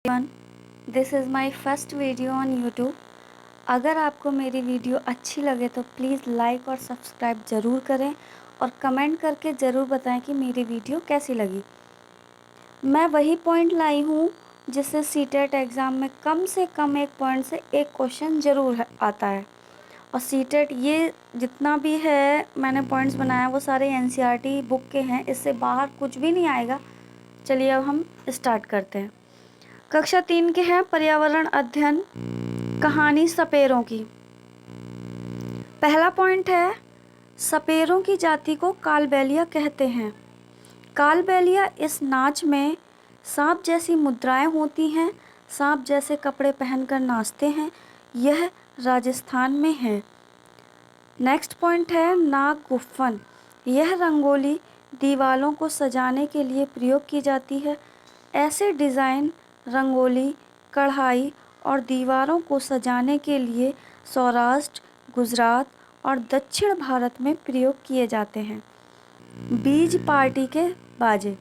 Everyone, this is my first video on YouTube. अगर आपको मेरी वीडियो अच्छी लगे तो प्लीज़ लाइक और सब्सक्राइब ज़रूर करें और कमेंट करके ज़रूर बताएं कि मेरी वीडियो कैसी लगी। मैं वही पॉइंट लाई हूँ जिससे सीटेट एग्ज़ाम में कम से कम एक पॉइंट से एक क्वेश्चन ज़रूर आता है। और सीटेट ये जितना भी है मैंने पॉइंट्स बनाया वो सारे एनसीईआरटी बुक के हैं, इससे बाहर कुछ भी नहीं आएगा। चलिए अब हम स्टार्ट करते हैं। कक्षा 3 के हैं पर्यावरण अध्ययन, कहानी सपेरों की। पहला पॉइंट है, सपेरों की जाति को कालबेलिया कहते हैं। कालबेलिया इस नाच में सांप जैसी मुद्राएं होती हैं, सांप जैसे कपड़े पहनकर नाचते हैं। यह राजस्थान में है। नेक्स्ट पॉइंट है, नाग गुफन। यह रंगोली दीवालों को सजाने के लिए प्रयोग की जाती है। ऐसे डिज़ाइन रंगोली, कढ़ाई और दीवारों को सजाने के लिए सौराष्ट्र, गुजरात और दक्षिण भारत में प्रयोग किए जाते हैं। बीज पार्टी के बाजे,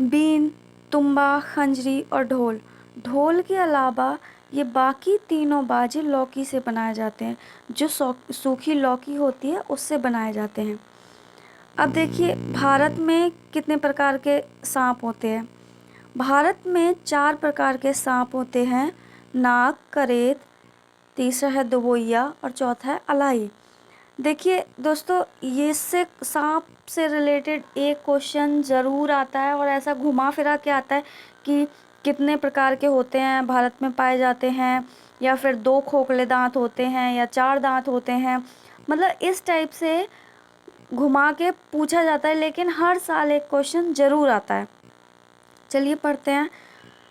बीन, तुम्बा, खंजरी और ढोल। ढोल के अलावा ये बाकी तीनों बाजे लौकी से बनाए जाते हैं, जो सूखी लौकी होती है उससे बनाए जाते हैं। अब देखिए भारत में कितने प्रकार के सांप होते हैं। भारत में 4 प्रकार के सांप होते हैं, नाग, करेत, तीसरा है दुबोइया और चौथा है अलाई। देखिए दोस्तों, ये से सांप से रिलेटेड एक क्वेश्चन ज़रूर आता है और ऐसा घुमा फिरा के आता है कि कितने प्रकार के होते हैं, भारत में पाए जाते हैं, या फिर 2 खोखले दांत होते हैं या 4 दांत होते हैं। मतलब इस टाइप से घुमा के पूछा जाता है, लेकिन हर साल एक क्वेश्चन ज़रूर आता है। चलिए पढ़ते हैं।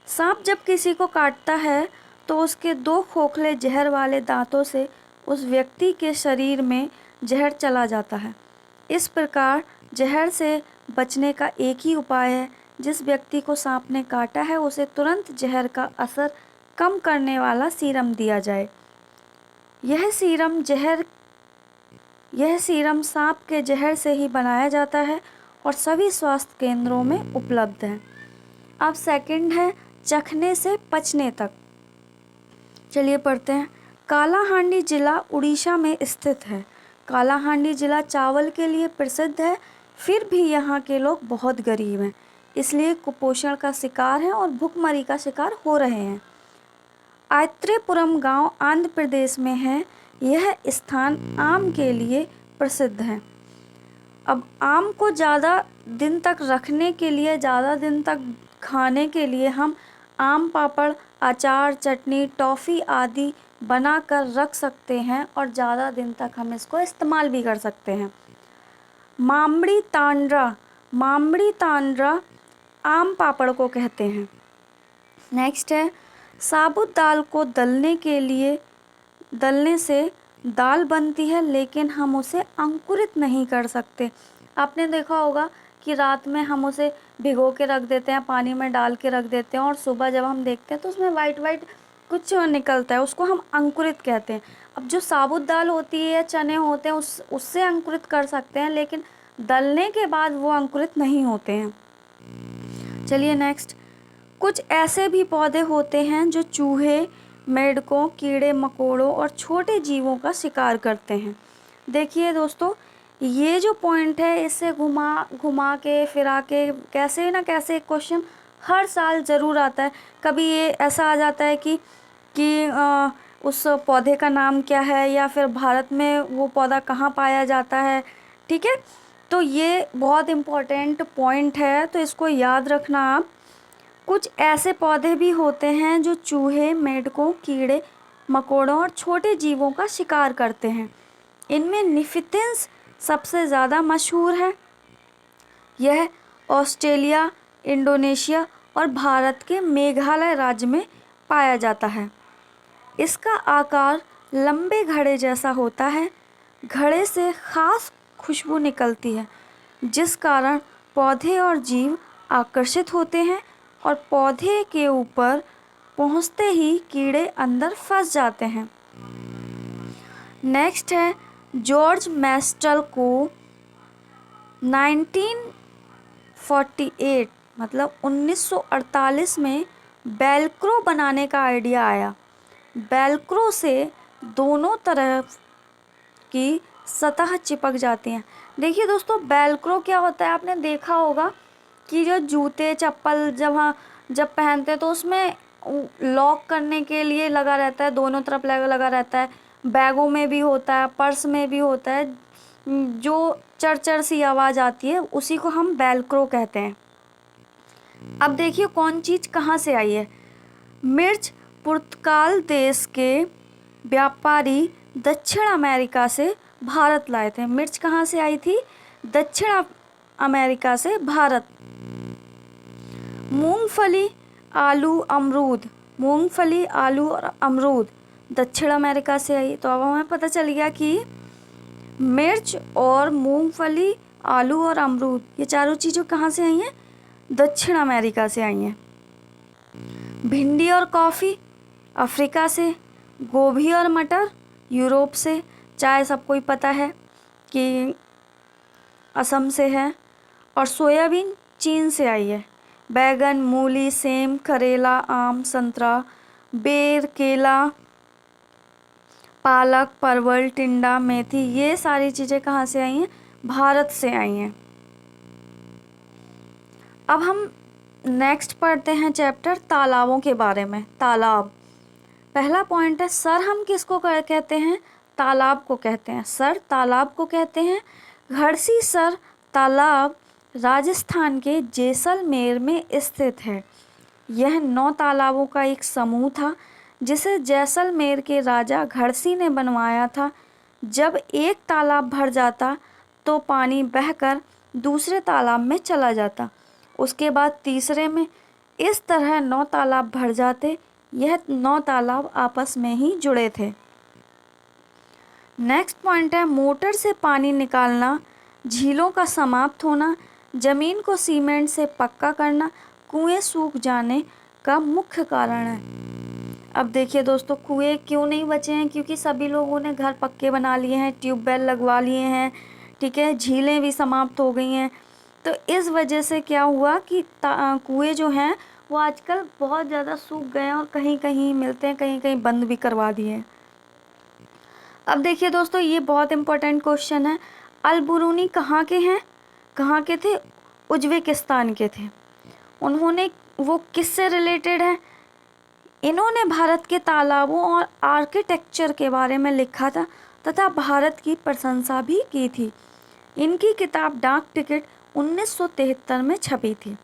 सांप जब किसी को काटता है तो उसके 2 खोखले जहर वाले दांतों से उस व्यक्ति के शरीर में जहर चला जाता है। इस प्रकार जहर से बचने का एक ही उपाय है, जिस व्यक्ति को सांप ने काटा है उसे तुरंत जहर का असर कम करने वाला सीरम दिया जाए। यह सीरम सांप के जहर से ही बनाया जाता है और सभी स्वास्थ्य केंद्रों में उपलब्ध है। अब सेकंड है, चखने से पचने तक। चलिए पढ़ते हैं। कालाहांडी जिला उड़ीसा में स्थित है। कालाहांडी जिला चावल के लिए प्रसिद्ध है, फिर भी यहाँ के लोग बहुत गरीब हैं, इसलिए कुपोषण का शिकार हैं और भुखमरी का शिकार हो रहे हैं। आयत्रेपुरम गांव आंध्र प्रदेश में है। यह स्थान आम के लिए प्रसिद्ध है। अब आम को ज़्यादा दिन तक रखने के लिए, ज़्यादा दिन तक खाने के लिए हम आम पापड़, अचार, चटनी, टॉफ़ी आदि बनाकर रख सकते हैं और ज़्यादा दिन तक हम इसको इस्तेमाल भी कर सकते हैं। मामड़ी तांड्रा आम पापड़ को कहते हैं। नेक्स्ट है, साबुत दाल को दलने से दाल बनती है, लेकिन हम उसे अंकुरित नहीं कर सकते। आपने देखा होगा कि रात में हम उसे भिगो के रख देते हैं, पानी में डाल के रख देते हैं और सुबह जब हम देखते हैं तो उसमें वाइट कुछ निकलता है, उसको हम अंकुरित कहते हैं। अब जो साबुत दाल होती है या चने होते हैं उससे अंकुरित कर सकते हैं, लेकिन दलने के बाद वो अंकुरित नहीं होते हैं। चलिए नेक्स्ट, कुछ ऐसे भी पौधे होते हैं जो चूहे, मेंढकों, कीड़े मकोड़ों और छोटे जीवों का शिकार करते हैं। देखिए दोस्तों, ये जो पॉइंट है इससे घुमा के फिरा के कैसे ना कैसे क्वेश्चन हर साल ज़रूर आता है। कभी ये ऐसा आ जाता है कि उस पौधे का नाम क्या है, या फिर भारत में वो पौधा कहाँ पाया जाता है। ठीक है, तो ये बहुत इम्पोर्टेंट पॉइंट है, तो इसको याद रखना आप। कुछ ऐसे पौधे भी होते हैं जो चूहे, मेंढकों, कीड़े मकोड़ों और छोटे जीवों का शिकार करते हैं। इनमें निफिथिंस सबसे ज़्यादा मशहूर है। यह ऑस्ट्रेलिया, इंडोनेशिया और भारत के मेघालय राज्य में पाया जाता है। इसका आकार लंबे घड़े जैसा होता है। घड़े से खास खुशबू निकलती है, जिस कारण पौधे और जीव आकर्षित होते हैं और पौधे के ऊपर पहुंचते ही कीड़े अंदर फंस जाते हैं। नेक्स्ट है, जॉर्ज मैस्टल को 1948 मतलब 1948 में वेलक्रो बनाने का आइडिया आया। वेलक्रो से दोनों तरफ की सतह चिपक जाती हैं। देखिए दोस्तों, वेलक्रो क्या होता है, आपने देखा होगा कि जो जूते चप्पल जब पहनते हैं तो उसमें लॉक करने के लिए लगा रहता है, दोनों तरफ लगा रहता है। बैगों में भी होता है, पर्स में भी होता है। जो चर सी आवाज़ आती है उसी को हम वेलक्रो कहते हैं। अब देखिए कौन चीज़ कहाँ से आई है। मिर्च पुर्तगाल देश के व्यापारी दक्षिण अमेरिका से भारत लाए थे। मिर्च कहाँ से आई थी? दक्षिण अमेरिका से भारत। मूंगफली, आलू, अमरूद। मूंगफली, आलू और अमरूद दक्षिण अमेरिका से आई। तो अब हमें पता चल गया कि मिर्च और मूंगफली, आलू और अमरूद ये चारों चीज़ें कहाँ से आई हैं? दक्षिण अमेरिका से आई हैं। भिंडी और कॉफ़ी अफ्रीका से। गोभी और मटर यूरोप से। चाय सबको ही पता है कि असम से है। और सोयाबीन चीन से आई है। बैगन, मूली, सेम, करेला, आम, संतरा, बेर, केला, पालक, परवल, टिंडा, मेथी ये सारी चीज़ें कहाँ से आई हैं? भारत से आई हैं। अब हम नेक्स्ट पढ़ते हैं चैप्टर तालाबों के बारे में। तालाब, पहला पॉइंट है सर हम किसको कहते हैं? तालाब को कहते हैं। सर तालाब को कहते हैं। घड़सी सर तालाब राजस्थान के जैसलमेर में स्थित है। यह 9 तालाबों का एक समूह था जिसे जैसलमेर के राजा घड़सी ने बनवाया था। जब एक तालाब भर जाता तो पानी बहकर दूसरे तालाब में चला जाता, उसके बाद तीसरे में। इस तरह 9 तालाब भर जाते। यह 9 तालाब आपस में ही जुड़े थे। नेक्स्ट पॉइंट है मोटर से पानी निकालना, झीलों का समाप्त होना, ज़मीन को सीमेंट से पक्का करना कुएं सूख जाने का मुख्य कारण है। अब देखिए दोस्तों, कुएं क्यों नहीं बचे हैं? क्योंकि सभी लोगों ने घर पक्के बना लिए हैं, ट्यूबवेल लगवा लिए हैं, ठीक है, झीलें भी समाप्त हो गई हैं। तो इस वजह से क्या हुआ कि कुएं जो हैं वो आजकल बहुत ज़्यादा सूख गए हैं और कहीं कहीं मिलते हैं, कहीं कहीं बंद भी करवा दिए हैं। अब देखिए दोस्तों, ये बहुत इम्पोर्टेंट क्वेश्चन है। अल-बुरूनी कहाँ के हैं? कहाँ के थे? उज्बेकिस्तान के थे। उन्होंने वो किससे रिलेटेड है? इन्होंने भारत के तालाबों और आर्किटेक्चर के बारे में लिखा था तथा भारत की प्रशंसा भी की थी। इनकी किताब डाक टिकट 1973 में छपी थी।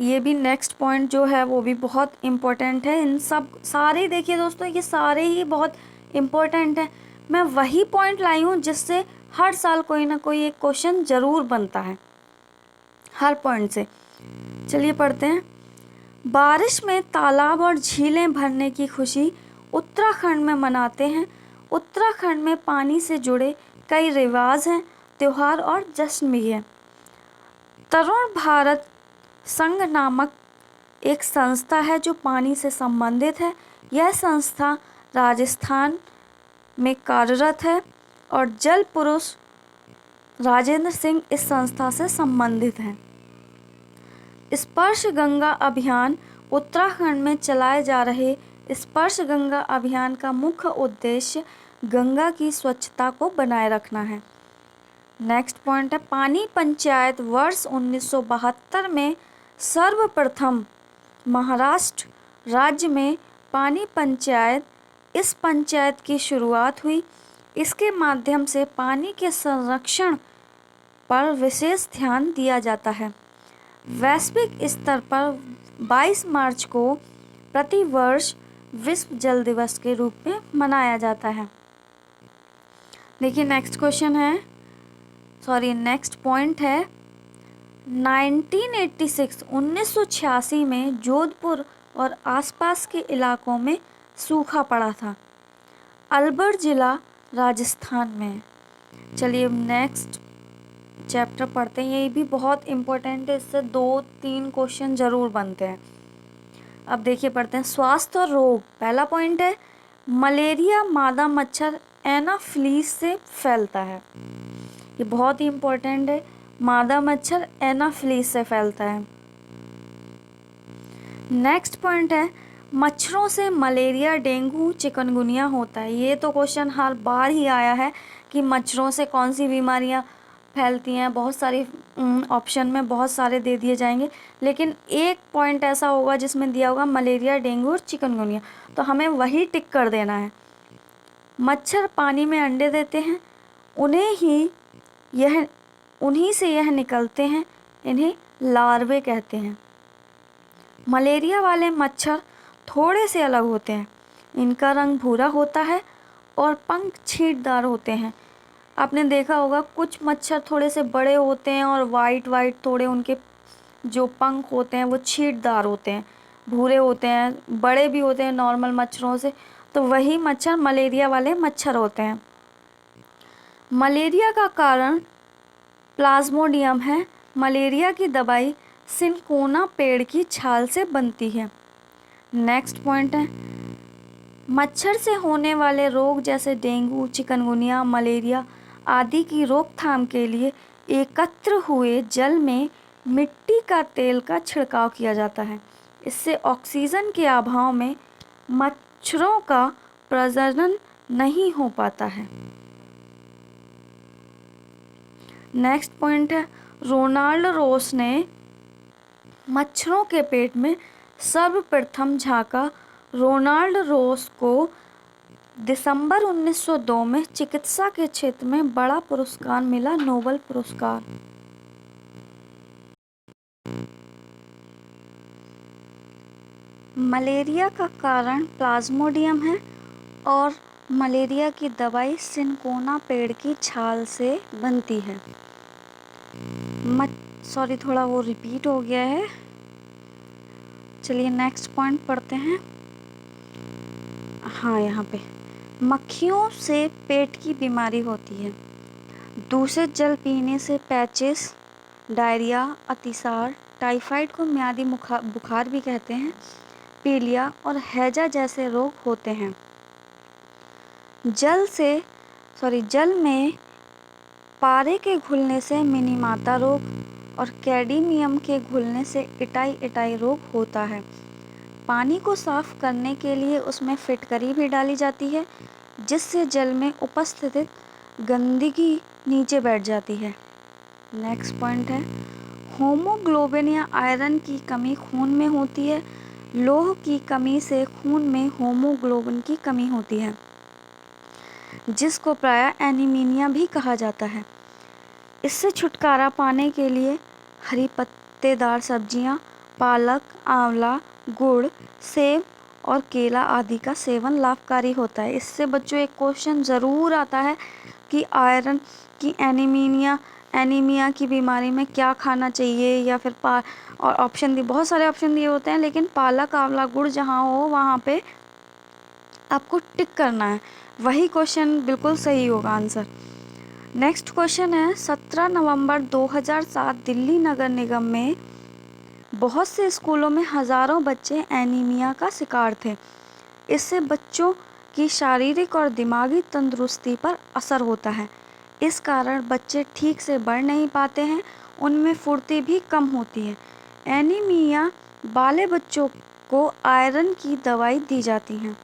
ये भी नेक्स्ट पॉइंट जो है वो भी बहुत इम्पोर्टेंट है। इन सब सारे देखिए दोस्तों, ये सारे ही बहुत इम्पोर्टेंट हैं। मैं वही पॉइंट लाई हूँ जिससे हर साल कोई ना कोई एक क्वेश्चन ज़रूर बनता है हर पॉइंट से। चलिए पढ़ते हैं। बारिश में तालाब और झीलें भरने की खुशी उत्तराखंड में मनाते हैं। उत्तराखंड में पानी से जुड़े कई रिवाज हैं, त्यौहार और जश्न भी है। तरुण भारत संघ नामक एक संस्था है जो पानी से संबंधित है। यह संस्था राजस्थान में कार्यरत है और जल पुरुष राजेंद्र सिंह इस संस्था से संबंधित हैं। स्पर्श गंगा अभियान, उत्तराखंड में चलाए जा रहे स्पर्श गंगा अभियान का मुख्य उद्देश्य गंगा की स्वच्छता को बनाए रखना है। नेक्स्ट पॉइंट है पानी पंचायत वर्ष 1972 में सर्वप्रथम महाराष्ट्र राज्य में पानी पंचायत, इस पंचायत की शुरुआत हुई। इसके माध्यम से पानी के संरक्षण पर विशेष ध्यान दिया जाता है। वैश्विक स्तर पर 22 मार्च को प्रति वर्ष विश्व जल दिवस के रूप में मनाया जाता है। देखिए नेक्स्ट पॉइंट है 1986 में जोधपुर और आसपास के इलाकों में सूखा पड़ा था। अलवर जिला राजस्थान में। चलिए नेक्स्ट चैप्टर पढ़ते हैं। ये भी बहुत इम्पोर्टेंट है, इससे 2-3 क्वेश्चन ज़रूर बनते हैं। अब देखिए पढ़ते हैं स्वास्थ्य और रोग। पहला पॉइंट है मलेरिया मादा मच्छर एनाफिलीज से फैलता है। ये बहुत ही इम्पोर्टेंट है, मादा मच्छर एनाफिलीज से फैलता है। नेक्स्ट पॉइंट है मच्छरों से मलेरिया, डेंगू, चिकनगुनिया होता है। ये तो क्वेश्चन हर बार ही आया है कि मच्छरों से कौन सी बीमारियां फैलती हैं। बहुत सारी ऑप्शन में बहुत सारे दे दिए जाएंगे, लेकिन एक पॉइंट ऐसा होगा जिसमें दिया होगा मलेरिया, डेंगू और चिकनगुनिया, तो हमें वही टिक कर देना है। मच्छर पानी में अंडे देते हैं, उन्हीं से यह निकलते हैं, इन्हें लार्वे कहते हैं। मलेरिया वाले मच्छर थोड़े से अलग होते हैं, इनका रंग भूरा होता है और पंख छींटदार होते हैं। आपने देखा होगा कुछ मच्छर थोड़े से बड़े होते हैं और वाइट वाइट थोड़े उनके जो पंख होते हैं वो छींटदार होते हैं, भूरे होते हैं, बड़े भी होते हैं नॉर्मल मच्छरों से, तो वही मच्छर मलेरिया वाले मच्छर होते हैं। मलेरिया का कारण प्लाज्मोडियम है। मलेरिया की दवाई सिनकोना पेड़ की छाल से बनती है। नेक्स्ट पॉइंट है मच्छर से होने वाले रोग जैसे डेंगू, चिकनगुनिया, मलेरिया आदि की रोकथाम के लिए एकत्र हुए जल में मिट्टी का तेल का छिड़काव किया जाता है। इससे ऑक्सीजन के अभाव में मच्छरों का प्रजनन नहीं हो पाता है। नेक्स्ट पॉइंट है रोनाल्ड रोस ने मच्छरों के पेट में सर्वप्रथम झांका। रोनाल्ड रोस को दिसंबर 1902 में चिकित्सा के क्षेत्र में बड़ा पुरस्कार मिला, नोबेल पुरस्कार। मलेरिया का कारण प्लाज्मोडियम है और मलेरिया की दवाई सिनकोना पेड़ की छाल से बनती है। सॉरी, थोड़ा वो रिपीट हो गया है। चलिए नेक्स्ट पॉइंट पढ़ते हैं। हाँ, यहाँ पे मक्खियों से पेट की बीमारी होती है। दूषित जल पीने से पैचिस, डायरिया, अतिसार, टाइफाइड को म्यादी बुखार भी कहते हैं, पीलिया और हैजा जैसे रोग होते हैं। जल में पारे के घुलने से मिनीमाता रोग और कैडमियम के घुलने से इटाई रोग होता है। पानी को साफ करने के लिए उसमें फिटकरी भी डाली जाती है, जिससे जल में उपस्थित गंदगी नीचे बैठ जाती है। नेक्स्ट पॉइंट है होमोग्लोबिन या आयरन की कमी खून में होती है। लोह की कमी से खून में होमोग्लोबिन की कमी होती है, जिसको प्रायः एनीमिया भी कहा जाता है। इससे छुटकारा पाने के लिए हरी पत्तेदार सब्जियां, पालक, आंवला, गुड़, सेब और केला आदि का सेवन लाभकारी होता है। इससे बच्चों एक क्वेश्चन ज़रूर आता है कि आयरन की एनीमिया की बीमारी में क्या खाना चाहिए, या फिर और बहुत सारे ऑप्शन दिए होते हैं, लेकिन पालक, आंवला, गुड़ जहाँ हो वहाँ पे आपको टिक करना है, वही क्वेश्चन बिल्कुल सही होगा आंसर। नेक्स्ट क्वेश्चन है 17 नवंबर 2007 दिल्ली नगर निगम में बहुत से स्कूलों में हज़ारों बच्चे एनीमिया का शिकार थे। इससे बच्चों की शारीरिक और दिमागी तंदुरुस्ती पर असर होता है। इस कारण बच्चे ठीक से बढ़ नहीं पाते हैं, उनमें फुर्ती भी कम होती है। एनीमिया वाले बच्चों को आयरन की दवाई दी जाती है।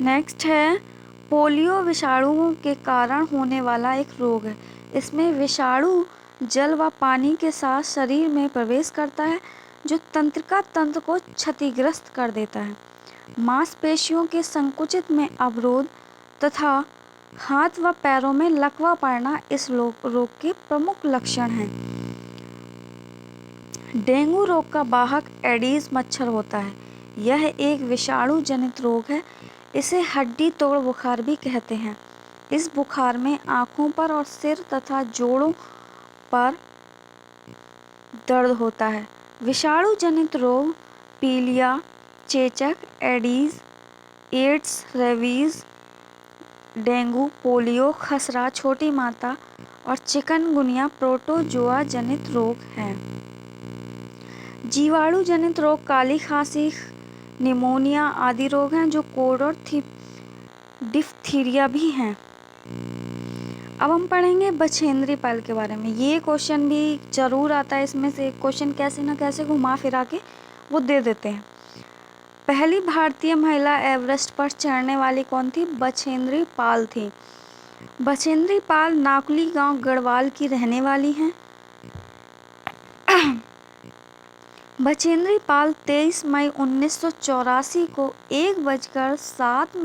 नेक्स्ट है पोलियो विषाणुओं के कारण होने वाला एक रोग है। इसमें विषाणु जल व पानी के साथ शरीर में प्रवेश करता है, जो तंत्रिका तंत्र को क्षतिग्रस्त कर देता है। मांसपेशियों के संकुचित में अवरोध तथा हाथ व पैरों में लकवा पड़ना इस रोग के प्रमुख लक्षण हैं। डेंगू रोग का वाहक एडीज मच्छर होता है। यह एक विषाणु जनित रोग है। इसे हड्डी तोड़ बुखार भी कहते हैं। इस बुखार में आँखों पर और सिर तथा जोड़ों पर दर्द होता है। विषाणु जनित रोग पीलिया, चेचक, एडीज, एड्स, रेबीज, डेंगू, पोलियो, खसरा, छोटी माता और चिकनगुनिया प्रोटोजोआ जनित रोग हैं। जीवाणु जनित रोग काली खांसी, निमोनिया आदि रोग हैं, जो कोड और डिफ्थीरिया भी हैं। अब हम पढ़ेंगे बछेंद्री पाल के बारे में। ये क्वेश्चन भी ज़रूर आता है, इसमें से एक क्वेश्चन कैसे ना कैसे घुमा फिरा के वो दे देते हैं। पहली भारतीय महिला एवरेस्ट पर चढ़ने वाली कौन थी? बछेंद्री पाल थी। बछेंद्री पाल नाकुली गांव गढ़वाल की रहने वाली हैं। बछेंद्री पाल 23 मई 1984 को 1:07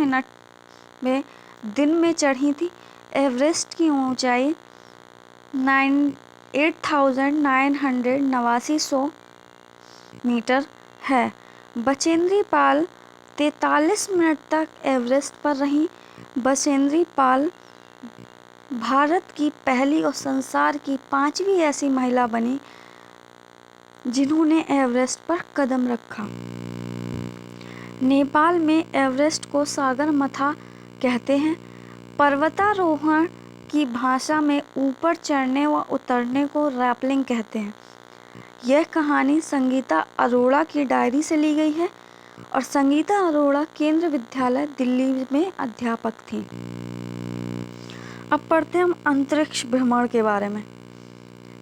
में दिन में चढ़ी थी। एवरेस्ट की ऊंचाई 8,989 मीटर है। बछेंद्री पाल 43 मिनट तक एवरेस्ट पर रहीं। बछेंद्री पाल भारत की पहली और संसार की 5वीं ऐसी महिला बनी जिन्होंने एवरेस्ट पर कदम रखा। नेपाल में एवरेस्ट को सागरमाथा कहते हैं। पर्वतारोहण की भाषा में ऊपर चढ़ने व उतरने को रैपलिंग कहते हैं। यह कहानी संगीता अरोड़ा की डायरी से ली गई है और संगीता अरोड़ा केंद्रीय विद्यालय दिल्ली में अध्यापक थी। अब पढ़ते हैं हम अंतरिक्ष भ्रमण के बारे में।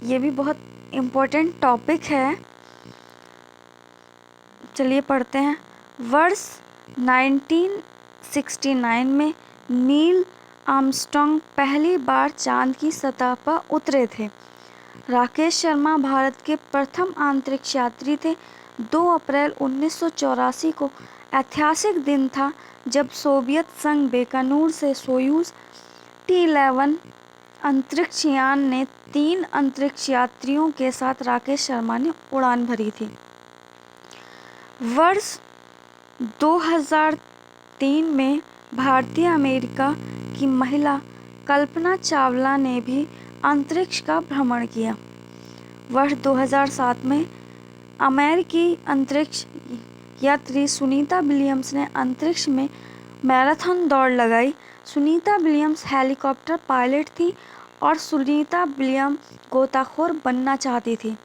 ये भी बहुत इम्पोर्टेंट टॉपिक है। चलिए पढ़ते हैं। वर्ष 1969 में नील आर्मस्ट्रॉन्ग पहली बार चांद की सतह पर उतरे थे। राकेश शर्मा भारत के प्रथम अंतरिक्ष यात्री थे। 2 अप्रैल 1984 को ऐतिहासिक दिन था जब सोवियत संघ बेकानूर से सोयूज T-11 अंतरिक्ष यान ने 3 अंतरिक्ष यात्रियों के साथ राकेश शर्मा ने उड़ान भरी थी। वर्ष 2003 में भारतीय अमेरिका की महिला कल्पना चावला ने भी अंतरिक्ष का भ्रमण किया। वर्ष 2007 में अमेरिकी अंतरिक्ष यात्री सुनीता विलियम्स ने अंतरिक्ष में मैराथन दौड़ लगाई। सुनीता विलियम्स हेलीकॉप्टर पायलट थी और सुनीता विलियम्स गोताखोर बनना चाहती थी।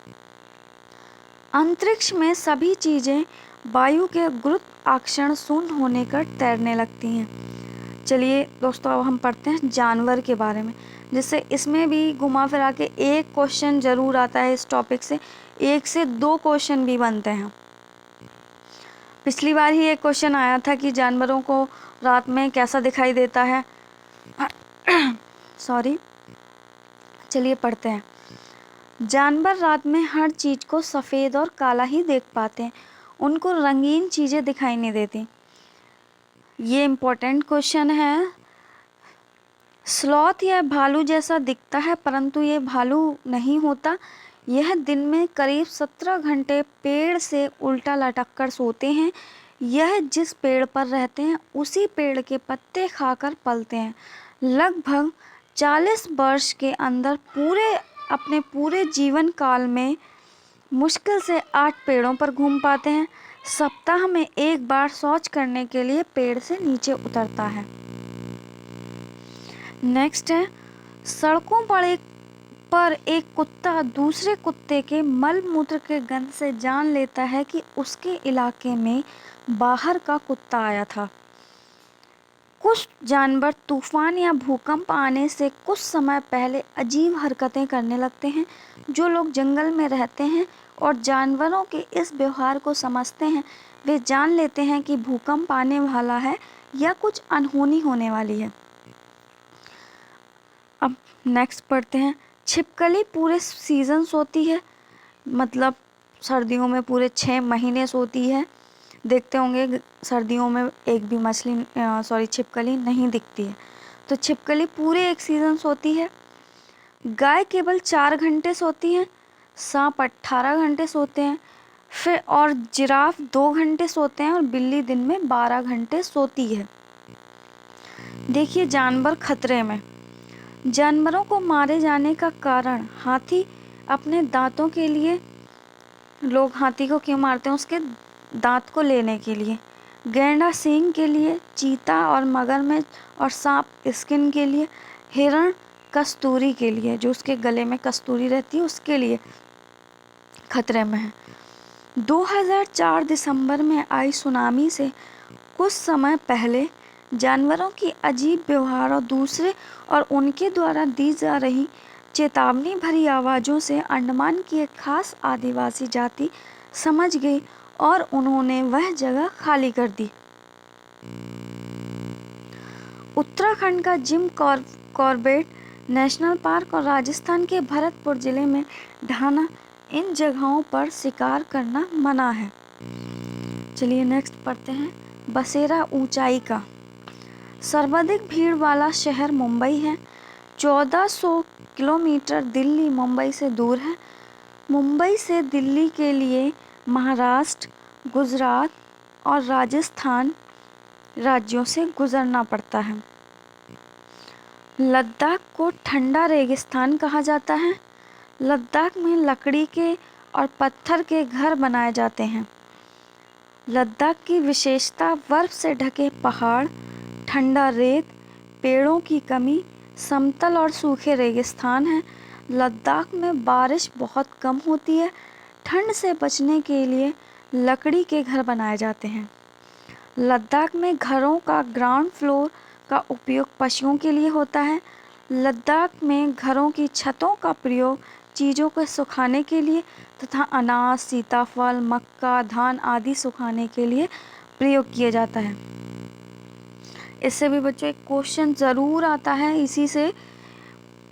अंतरिक्ष में सभी चीज़ें वायु के गुरुत्वाकर्षण शून्य होने पर तैरने लगती हैं। चलिए दोस्तों, अब हम पढ़ते हैं जानवर के बारे में, जिससे इसमें भी घुमा फिरा के एक क्वेश्चन ज़रूर आता है। इस टॉपिक से 1 से 2 क्वेश्चन भी बनते हैं। पिछली बार ही एक क्वेश्चन आया था कि जानवरों को रात में कैसा दिखाई देता है। सॉरी, चलिए पढ़ते हैं। जानवर रात में हर चीज़ को सफ़ेद और काला ही देख पाते हैं, उनको रंगीन चीज़ें दिखाई नहीं देती। ये इम्पोर्टेंट क्वेश्चन है। स्लॉथ यह भालू जैसा दिखता है, परंतु ये भालू नहीं होता। यह दिन में करीब 17 घंटे पेड़ से उल्टा लटक कर सोते हैं। यह जिस पेड़ पर रहते हैं उसी पेड़ के पत्ते खाकर पलते हैं। लगभग 40 वर्ष के अंदर अपने पूरे जीवन काल में मुश्किल से 8 पेड़ों पर घूम पाते हैं। सप्ताह में 1 बार शौच करने के लिए पेड़ से नीचे उतरता है। नेक्स्ट है, सड़कों पर एक कुत्ता दूसरे कुत्ते के मल मूत्र के गंध से जान लेता है कि उसके इलाके में बाहर का कुत्ता आया था। कुछ जानवर तूफान या भूकंप आने से कुछ समय पहले अजीब हरकतें करने लगते हैं। जो लोग जंगल में रहते हैं और जानवरों के इस व्यवहार को समझते हैं, वे जान लेते हैं कि भूकंप आने वाला है या कुछ अनहोनी होने वाली है। अब नेक्स्ट पढ़ते हैं। छिपकली पूरे सीज़न सोती है, मतलब सर्दियों में पूरे 6 महीने सोती है। देखते होंगे सर्दियों में एक भी छिपकली नहीं दिखती है, तो छिपकली पूरे एक सीज़न सोती है। गाय केवल 4 घंटे सोती है, सांप 18 घंटे सोते हैं, फिर और जिराफ 2 घंटे सोते हैं और बिल्ली दिन में 12 घंटे सोती है। देखिए जानवर खतरे में। जानवरों को मारे जाने का कारण हाथी अपने दांतों के लिए, लोग हाथी को क्यों मारते हैं? उसके दांत को लेने के लिए। गैंडा सींग के लिए, चीता और मगरमच्छ और सांप स्किन के लिए, हिरण कस्तूरी के लिए, जो उसके गले में कस्तूरी रहती है उसके लिए खतरे में है। 2004 दिसंबर में आई सुनामी से कुछ समय पहले जानवरों की अजीब व्यवहार और दूसरे और उनके द्वारा दी जा रही चेतावनी भरी आवाज़ों से अंडमान की एक खास आदिवासी जाति समझ गई और उन्होंने वह जगह खाली कर दी। उत्तराखंड का जिम कॉर्बेट नेशनल पार्क और राजस्थान के भरतपुर जिले में ढाना, इन जगहों पर शिकार करना मना है। चलिए नेक्स्ट पढ़ते हैं। बसेरा ऊंचाई का सर्वाधिक भीड़ वाला शहर मुंबई है। 1400 किलोमीटर दिल्ली मुंबई से दूर है। मुंबई से दिल्ली के लिए महाराष्ट्र, गुजरात और राजस्थान राज्यों से गुजरना पड़ता है। लद्दाख को ठंडा रेगिस्तान कहा जाता है। लद्दाख में लकड़ी के और पत्थर के घर बनाए जाते हैं। लद्दाख की विशेषता बर्फ से ढके पहाड़, ठंडा रेत, पेड़ों की कमी, समतल और सूखे रेगिस्तान है। लद्दाख में बारिश बहुत कम होती है। ठंड से बचने के लिए लकड़ी के घर बनाए जाते हैं। लद्दाख में घरों का ग्राउंड फ्लोर का उपयोग पशुओं के लिए होता है। लद्दाख में घरों की छतों का प्रयोग चीज़ों को सुखाने के लिए तथा अनाज, सीताफल, मक्का, धान आदि सुखाने के लिए प्रयोग किया जाता है। इससे भी बच्चों एक क्वेश्चन ज़रूर आता है इसी से।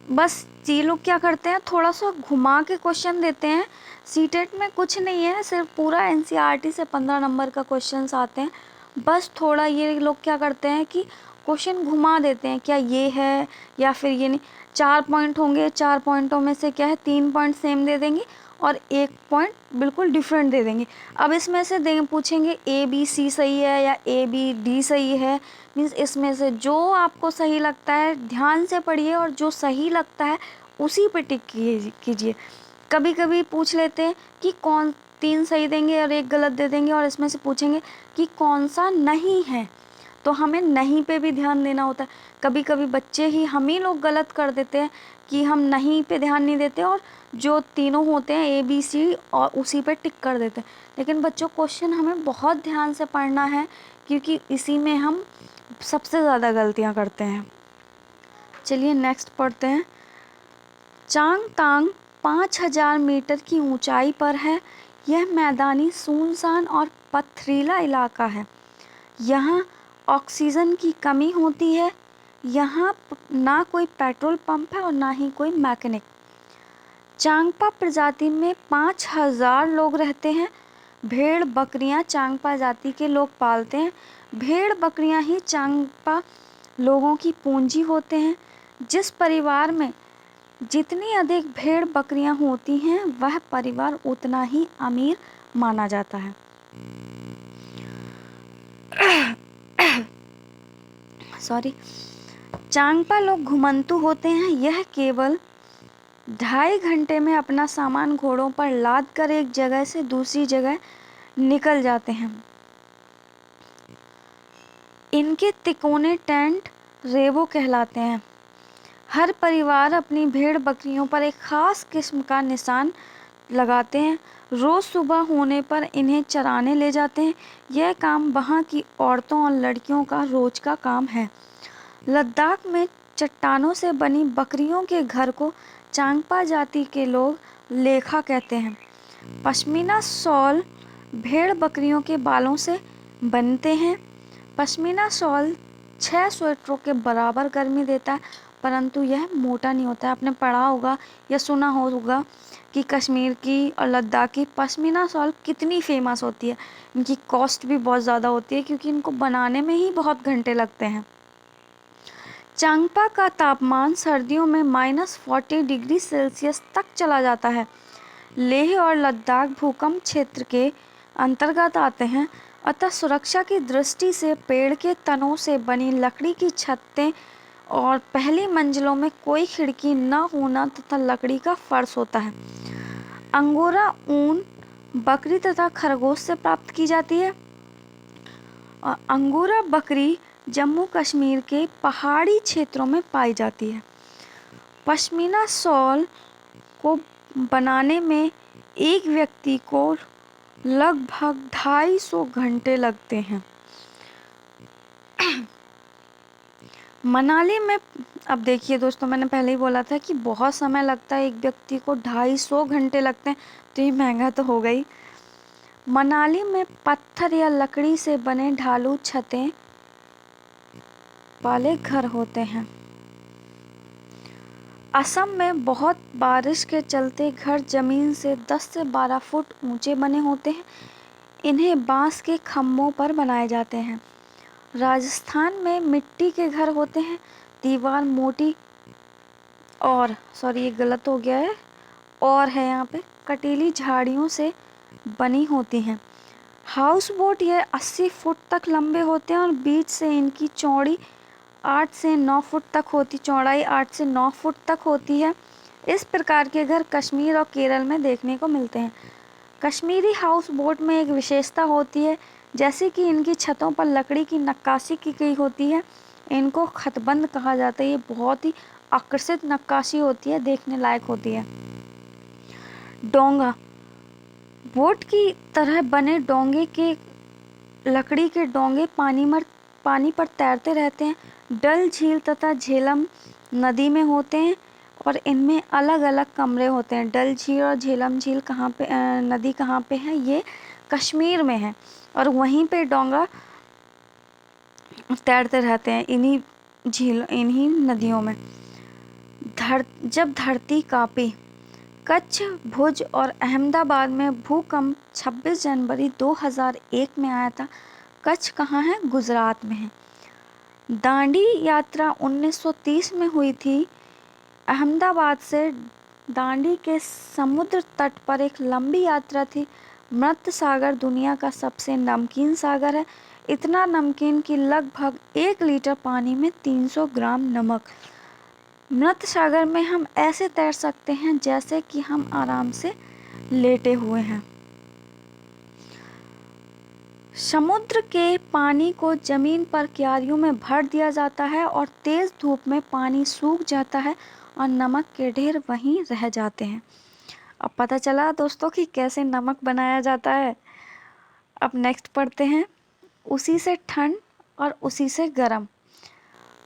बस ये लोग क्या करते हैं, थोड़ा सा घुमा के क्वेश्चन देते हैं। सीटेट में कुछ नहीं है, सिर्फ पूरा एनसीईआरटी से 15 नंबर का क्वेश्चंस आते हैं। बस थोड़ा ये लोग क्या करते हैं कि क्वेश्चन घुमा देते हैं, क्या ये है या फिर ये नहीं। 4 पॉइंट होंगे, 4 पॉइंटों में से क्या है 3 पॉइंट सेम दे देंगे और 1 पॉइंट बिल्कुल डिफरेंट दे देंगे। अब इसमें से पूछेंगे A B C सही है या A B D सही है। मीन्स इसमें से जो आपको सही लगता है ध्यान से पढ़िए और जो सही लगता है उसी पे टिक कीजिए। कभी कभी पूछ लेते हैं कि कौन 3 सही देंगे और 1 गलत दे देंगे, और इसमें से पूछेंगे कि कौन सा नहीं है, तो हमें नहीं पे भी ध्यान देना होता है। कभी कभी बच्चे ही हम ही लोग गलत कर देते हैं कि हम नहीं पे ध्यान नहीं देते और जो तीनों होते हैं ABC और उसी पे टिक कर देते हैं। लेकिन बच्चों क्वेश्चन हमें बहुत ध्यान से पढ़ना है क्योंकि इसी में हम सबसे ज़्यादा गलतियाँ करते हैं। चलिए नेक्स्ट पढ़ते हैं। चांगतांग 5000 मीटर की ऊंचाई पर है। यह मैदानी, सुनसान और पथरीला इलाका है। यहाँ ऑक्सीजन की कमी होती है। यहाँ ना कोई पेट्रोल पंप है और ना ही कोई मैकेनिक। चांगपा प्रजाति में 5000 लोग रहते हैं। भेड़ बकरियां चांगपा जाति के लोग पालते हैं। भेड़ बकरियां ही चांगपा लोगों की पूंजी होते हैं। जिस परिवार में जितनी अधिक भेड़ बकरियां होती हैं वह परिवार उतना ही अमीर माना जाता है। सॉरी। चांगपा लोग घुमंतू होते हैं। यह केवल 2.5 घंटे में अपना सामान घोड़ों पर लाद कर एक जगह से दूसरी जगह निकल जाते हैं। इनके तिकोने टेंट रेबो कहलाते हैं। हर परिवार अपनी भेड़ बकरियों पर एक खास किस्म का निशान लगाते हैं। रोज़ सुबह होने पर इन्हें चराने ले जाते हैं। यह काम वहाँ की औरतों और लड़कियों का रोज का काम है। लद्दाख में चट्टानों से बनी बकरियों के घर को चांगपा जाति के लोग लेखा कहते हैं। पश्मीना शॉल भेड़ बकरियों के बालों से बनते हैं। पश्मीना शॉल 6 स्वेटरों के बराबर गर्मी देता है, परंतु यह मोटा नहीं होता है। आपने पढ़ा होगा या सुना होगा कि कश्मीर की और लद्दाख की पश्मीना शॉल कितनी फेमस होती है। इनकी कॉस्ट भी बहुत ज़्यादा होती है क्योंकि इनको बनाने में ही बहुत घंटे लगते हैं। चांगपा का तापमान सर्दियों में -40 डिग्री सेल्सियस तक चला जाता है। लेह और लद्दाख भूकंप क्षेत्र के अंतर्गत आते हैं, अतः सुरक्षा की दृष्टि से पेड़ के तनों से बनी लकड़ी की छतें और पहली मंजिलों में कोई खिड़की न होना तथा लकड़ी का फर्श होता है। अंगोरा ऊन बकरी तथा खरगोश से प्राप्त की जाती है। और अंगोरा बकरी जम्मू कश्मीर के पहाड़ी क्षेत्रों में पाई जाती है। पश्मीना शॉल को बनाने में एक व्यक्ति को लगभग 250 घंटे लगते हैं। मनाली में, अब देखिए दोस्तों, मैंने पहले ही बोला था कि बहुत समय लगता है, एक व्यक्ति को 250 घंटे लगते हैं, तो ये महंगा तो हो गई। मनाली में पत्थर या लकड़ी से बने ढालू छतें वाले घर होते हैं। असम में बहुत बारिश के चलते घर जमीन से 10 से 12 फुट ऊंचे बने होते हैं। इन्हें बांस के खम्भों पर बनाए जाते हैं। राजस्थान में मिट्टी के घर होते हैं। दीवार मोटी और, सॉरी ये गलत हो गया है, और है यहाँ पे, कटीली झाड़ियों से बनी होती हैं। हाउस बोट ये 80 फुट तक लंबे होते हैं और बीच से इनकी चौड़ाई 8 से 9 फुट तक होती है। इस प्रकार के घर कश्मीर और केरल में देखने को मिलते हैं। कश्मीरी हाउस बोट में एक विशेषता होती है, जैसे कि इनकी छतों पर लकड़ी की नक्काशी की गई होती है। इनको खतबंद कहा जाता है। ये बहुत ही आकर्षित नक्काशी होती है, देखने लायक होती है। डोंगा, बोट की तरह बने डोंगे के लकड़ी के डोंगे पानी पर तैरते रहते हैं। डल झील तथा झेलम नदी में होते हैं और इनमें अलग अलग कमरे होते हैं। डल झील और झेलम झील नदी कहाँ पे है? ये कश्मीर में है। और वहीं पे डोंगा तैरते रहते हैं इन्हीं नदियों में। जब धरती कांपी, कच्छ, भुज और अहमदाबाद में भूकंप 26 जनवरी 2001 में आया था। कच्छ कहाँ है? गुजरात में है। दांडी यात्रा 1930 में हुई थी। अहमदाबाद से दांडी के समुद्र तट पर एक लंबी यात्रा थी। मृत सागर दुनिया का सबसे नमकीन सागर है। इतना नमकीन कि लगभग 1 लीटर पानी में 300 ग्राम नमक। मृत सागर में हम ऐसे तैर सकते हैं जैसे कि हम आराम से लेटे हुए हैं। समुद्र के पानी को जमीन पर क्यारियों में भर दिया जाता है और तेज धूप में पानी सूख जाता है और नमक के ढेर वहीं रह जाते हैं। अब पता चला दोस्तों कि कैसे नमक बनाया जाता है। अब नेक्स्ट पढ़ते हैं, उसी से ठंड और उसी से गरम।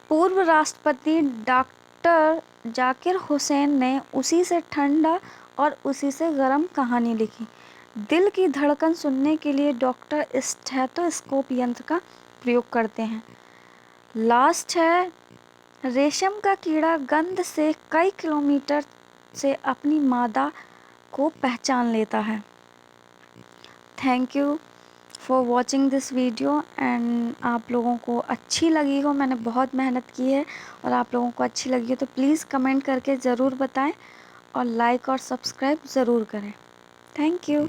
पूर्व राष्ट्रपति डॉक्टर जाकिर हुसैन ने उसी से ठंडा और उसी से गरम कहानी लिखी। दिल की धड़कन सुनने के लिए डॉक्टर स्टेथोस्कोप यंत्र का प्रयोग करते हैं। लास्ट है, रेशम का कीड़ा गंध से कई किलोमीटर से अपनी मादा को पहचान लेता है। Thank you for watching this video and आप लोगों को अच्छी लगी हो, मैंने बहुत मेहनत की है, और आप लोगों को अच्छी लगी हो तो प्लीज़ कमेंट करके ज़रूर बताएं और लाइक और सब्सक्राइब ज़रूर करें। Thank you.